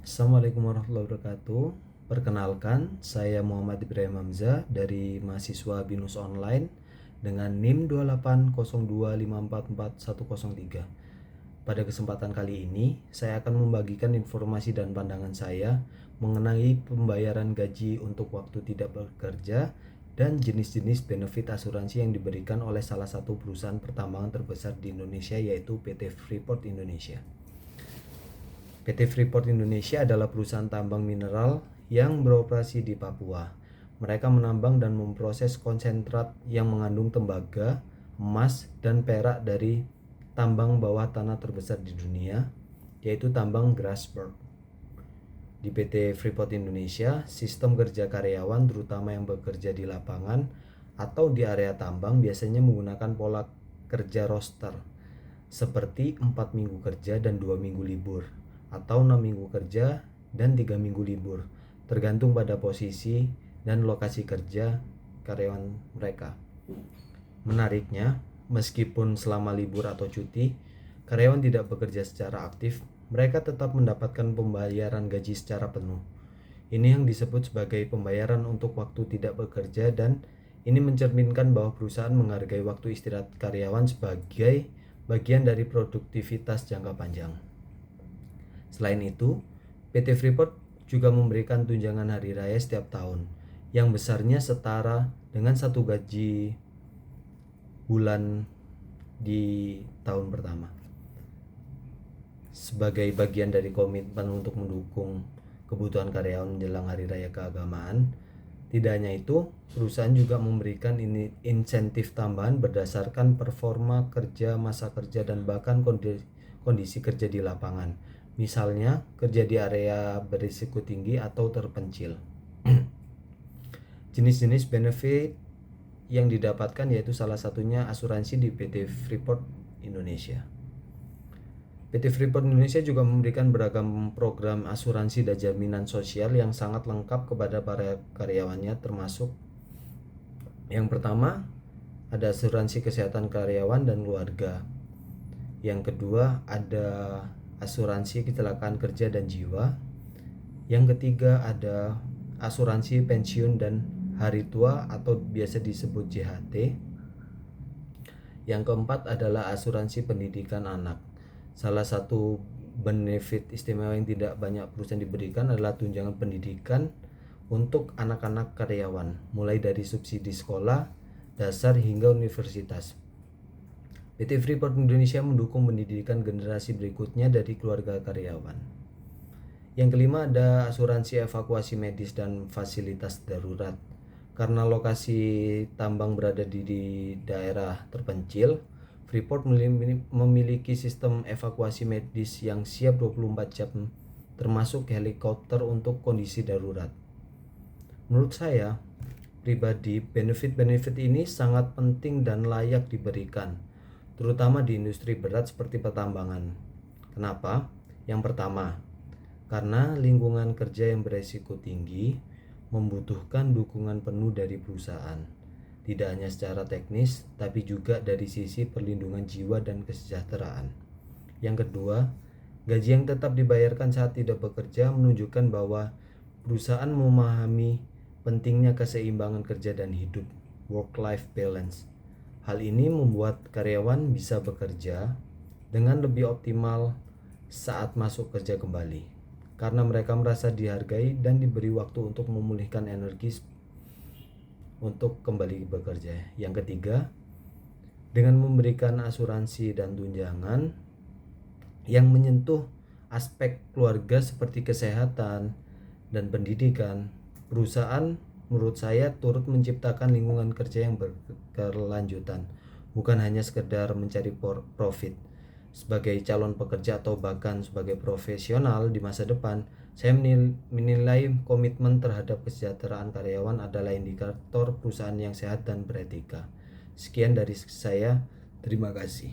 Assalamualaikum warahmatullahi wabarakatuh. Perkenalkan, saya Muhammad Ibrahim Hamzah dari mahasiswa BINUS Online dengan NIM 28025444103. Pada kesempatan kali ini, saya akan membagikan informasi dan pandangan saya mengenai pembayaran gaji untuk waktu tidak bekerja dan jenis-jenis benefit asuransi yang diberikan oleh salah satu perusahaan pertambangan terbesar di Indonesia, yaitu PT Freeport Indonesia. PT Freeport Indonesia adalah perusahaan tambang mineral yang beroperasi di Papua. Mereka menambang dan memproses konsentrat yang mengandung tembaga, emas, dan perak dari tambang bawah tanah terbesar di dunia, yaitu tambang Grasberg. Di PT Freeport Indonesia, sistem kerja karyawan terutama yang bekerja di lapangan atau di area tambang biasanya menggunakan pola kerja roster, seperti 4 minggu kerja dan 2 minggu libur, atau 6 minggu kerja dan 3 minggu libur, tergantung pada posisi dan lokasi kerja karyawan mereka. Menariknya, meskipun selama libur atau cuti, karyawan tidak bekerja secara aktif, mereka tetap mendapatkan pembayaran gaji secara penuh. Ini yang disebut sebagai pembayaran untuk waktu tidak bekerja, dan ini mencerminkan bahwa perusahaan menghargai waktu istirahat karyawan sebagai bagian dari produktivitas jangka panjang. Selain itu, PT Freeport juga memberikan tunjangan hari raya setiap tahun yang besarnya setara dengan satu gaji bulan di tahun pertama. Sebagai bagian dari komitmen untuk mendukung kebutuhan karyawan menjelang hari raya keagamaan, tidak hanya itu, perusahaan juga memberikan insentif tambahan berdasarkan performa kerja, masa kerja, dan bahkan kondisi kerja di lapangan. Misalnya, kerja di area berisiko tinggi atau terpencil. Jenis-jenis benefit yang didapatkan yaitu salah satunya asuransi di PT Freeport Indonesia. PT Freeport Indonesia juga memberikan beragam program asuransi dan jaminan sosial yang sangat lengkap kepada para karyawannya, termasuk yang pertama ada asuransi kesehatan karyawan dan keluarga. Yang kedua ada asuransi kecelakaan kerja dan jiwa. Yang ketiga ada asuransi pensiun dan hari tua atau biasa disebut JHT. Yang keempat adalah asuransi pendidikan anak. Salah satu benefit istimewa yang tidak banyak perusahaan diberikan adalah tunjangan pendidikan untuk anak-anak karyawan, mulai dari subsidi sekolah dasar hingga universitas. PT Freeport Indonesia mendukung pendidikan generasi berikutnya dari keluarga karyawan. Yang kelima ada asuransi evakuasi medis dan fasilitas darurat. Karena lokasi tambang berada di daerah terpencil, Freeport memiliki sistem evakuasi medis yang siap 24 jam, termasuk helikopter untuk kondisi darurat. Menurut saya pribadi, benefit-benefit ini sangat penting dan layak diberikan, terutama di industri berat seperti pertambangan. Kenapa? Yang pertama, karena lingkungan kerja yang beresiko tinggi membutuhkan dukungan penuh dari perusahaan. Tidak hanya secara teknis, tapi juga dari sisi perlindungan jiwa dan kesejahteraan. Yang kedua, gaji yang tetap dibayarkan saat tidak bekerja menunjukkan bahwa perusahaan memahami pentingnya keseimbangan kerja dan hidup, work-life balance. Hal ini membuat karyawan bisa bekerja dengan lebih optimal saat masuk kerja kembali, karena mereka merasa dihargai dan diberi waktu untuk memulihkan energi untuk kembali bekerja. Yang ketiga, dengan memberikan asuransi dan tunjangan yang menyentuh aspek keluarga seperti kesehatan dan pendidikan, perusahaan menurut saya turut menciptakan lingkungan kerja yang berkelanjutan, bukan hanya sekedar mencari profit. Sebagai calon pekerja atau bahkan sebagai profesional di masa depan, saya menilai komitmen terhadap kesejahteraan karyawan adalah indikator perusahaan yang sehat dan beretika. Sekian dari saya, terima kasih.